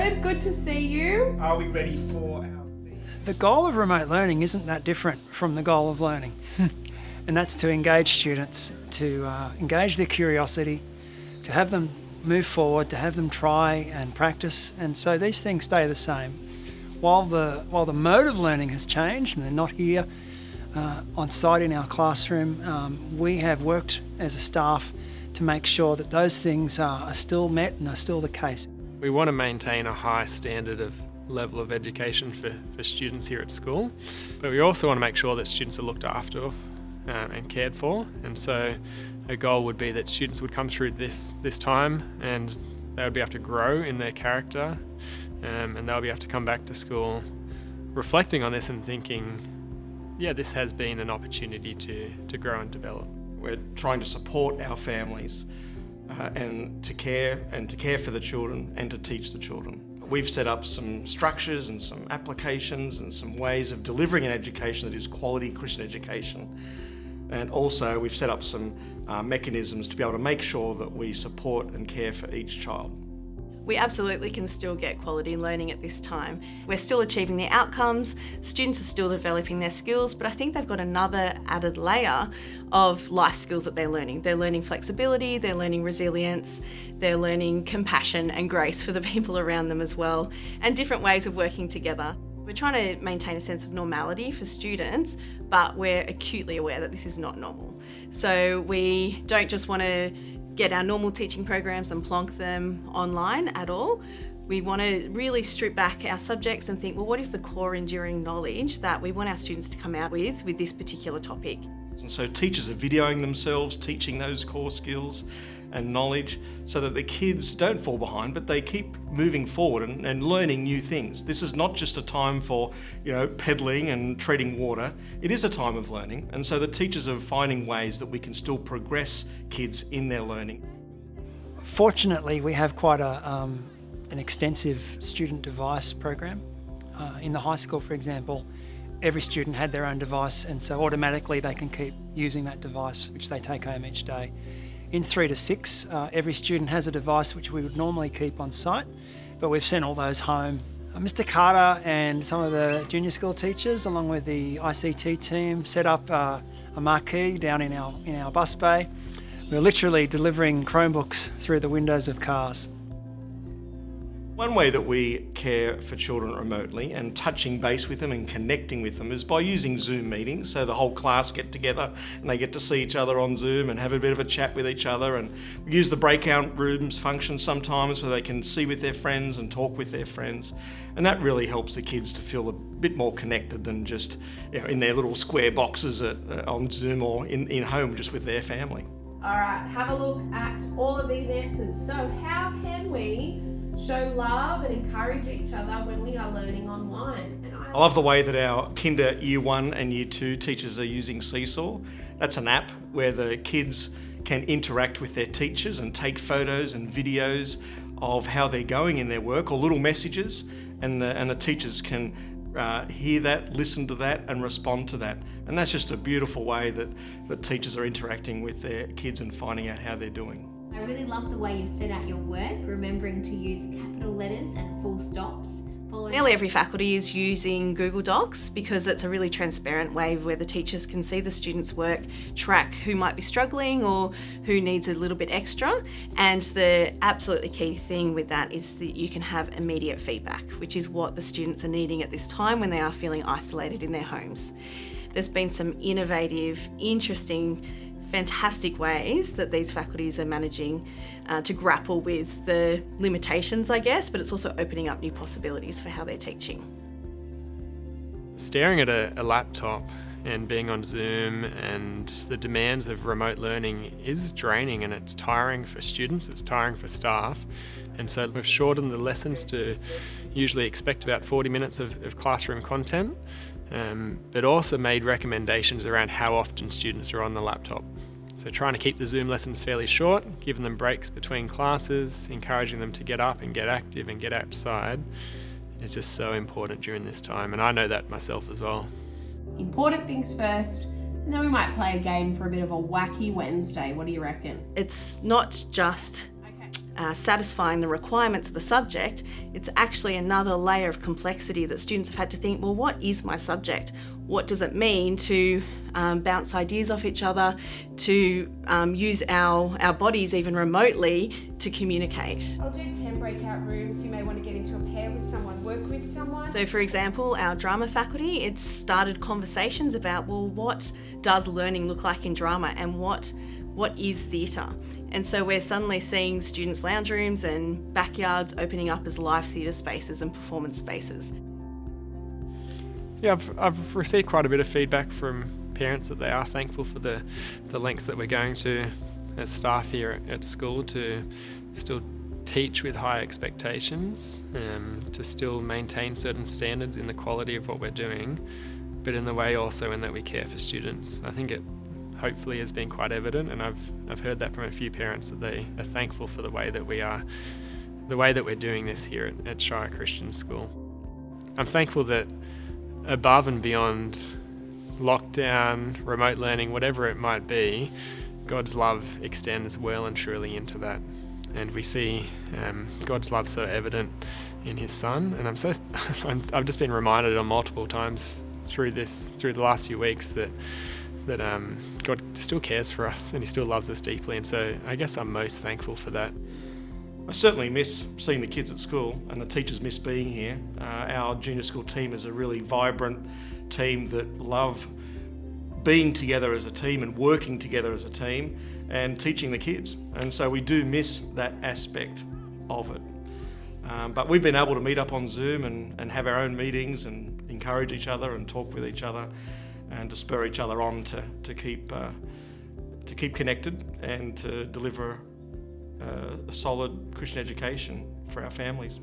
David, good to see you. Are we ready for our... The goal of remote learning isn't that different from the goal of learning. And that's to engage students, to engage their curiosity, to have them move forward, to have them try and practice. And so these things stay the same. While the mode of learning has changed and they're not here on site in our classroom, we have worked as a staff to make sure that those things are still met and are still the case. We want to maintain a high standard of level of education for students here at school, but we also want to make sure that students are looked after and cared for. And so a goal would be that students would come through this time and they would be able to grow in their character, and they'll be able to come back to school reflecting on this and thinking, yeah, this has been an opportunity to grow and develop. We're trying to support our families and to care for the children and to teach the children. We've set up some structures and some applications and some ways of delivering an education that is quality Christian education. And also we've set up some mechanisms to be able to make sure that we support and care for each child. We absolutely can still get quality learning at this time. We're still achieving the outcomes, students are still developing their skills, but I think they've got another added layer of life skills that they're learning. They're learning flexibility, they're learning resilience, they're learning compassion and grace for the people around them as well, and different ways of working together. We're trying to maintain a sense of normality for students, but we're acutely aware that this is not normal. So we don't just want to get our normal teaching programs and plonk them online at all. We want to really strip back our subjects and think, well, what is the core enduring knowledge that we want our students to come out with this particular topic? And so teachers are videoing themselves, teaching those core skills and knowledge so that the kids don't fall behind, but they keep moving forward and learning new things. This is not just a time for, peddling and treading water. It is a time of learning. And so the teachers are finding ways that we can still progress kids in their learning. Fortunately, we have quite an extensive student device program. In the high school, for example, every student had their own device, and so automatically they can keep using that device, which they take home each day. In 3 to 6, every student has a device which we would normally keep on site, but we've sent all those home. Mr. Carter and some of the junior school teachers, along with the ICT team, set up a marquee down in our bus bay. We're literally delivering Chromebooks through the windows of cars. One way that we care for children remotely and touching base with them and connecting with them is by using Zoom meetings. So the whole class get together and they get to see each other on Zoom and have a bit of a chat with each other, and we use the breakout rooms function sometimes where they can see with their friends and talk with their friends. And that really helps the kids to feel a bit more connected than just in their little square boxes on Zoom or in home just with their family. All right, have a look at all of these answers. So how can we show love and encourage each other when we are learning online? I love the way that our Kinder Year 1 and Year 2 teachers are using Seesaw. That's an app where the kids can interact with their teachers and take photos and videos of how they're going in their work, or little messages, and the teachers can hear that, listen to that and respond to that. And that's just a beautiful way that the teachers are interacting with their kids and finding out how they're doing. I really love the way you've set out your work, remembering to use capital letters and full stops. Nearly every faculty is using Google Docs because it's a really transparent way where the teachers can see the students' work, track who might be struggling or who needs a little bit extra. And the absolutely key thing with that is that you can have immediate feedback, which is what the students are needing at this time when they are feeling isolated in their homes. There's been some innovative, interesting, fantastic ways that these faculties are managing to grapple with the limitations, I guess, but it's also opening up new possibilities for how they're teaching. Staring at a laptop and being on Zoom and the demands of remote learning is draining, and it's tiring for students, it's tiring for staff. And so we've shortened the lessons to usually expect about 40 minutes of classroom content, but also made recommendations around how often students are on the laptop. So trying to keep the Zoom lessons fairly short, giving them breaks between classes, encouraging them to get up and get active and get outside is just so important during this time, and I know that myself as well. Important things first, and then we might play a game for a bit of a wacky Wednesday. What do you reckon? It's not just satisfying the requirements of the subject, it's actually another layer of complexity that students have had to think, well, what is my subject? What does it mean to bounce ideas off each other, to use our bodies even remotely to communicate? I'll do 10 breakout rooms. You may want to get into a pair with someone, work with someone. So for example, our drama faculty, it's started conversations about, well, what does learning look like in drama and what is theatre? And so we're suddenly seeing students' lounge rooms and backyards opening up as live theatre spaces and performance spaces. Yeah, I've received quite a bit of feedback from parents that they are thankful for the lengths that we're going to as staff here at school to still teach with high expectations, to still maintain certain standards in the quality of what we're doing, but in the way also in that we care for students. I think it hopefully has been quite evident, and I've heard that from a few parents that they are thankful for the way that we're doing this here at Shire Christian School. I'm thankful that above and beyond lockdown, remote learning, whatever it might be, God's love extends well and truly into that. And we see God's love so evident in His Son. And I've just been reminded on multiple times through the last few weeks that God still cares for us and He still loves us deeply. And so I guess I'm most thankful for that. I certainly miss seeing the kids at school, and the teachers miss being here. Our junior school team is a really vibrant team that love being together as a team and working together as a team and teaching the kids. And so we do miss that aspect of it. But we've been able to meet up on Zoom and have our own meetings and encourage each other and talk with each other and to spur each other on to keep connected and to deliver a solid Christian education for our families.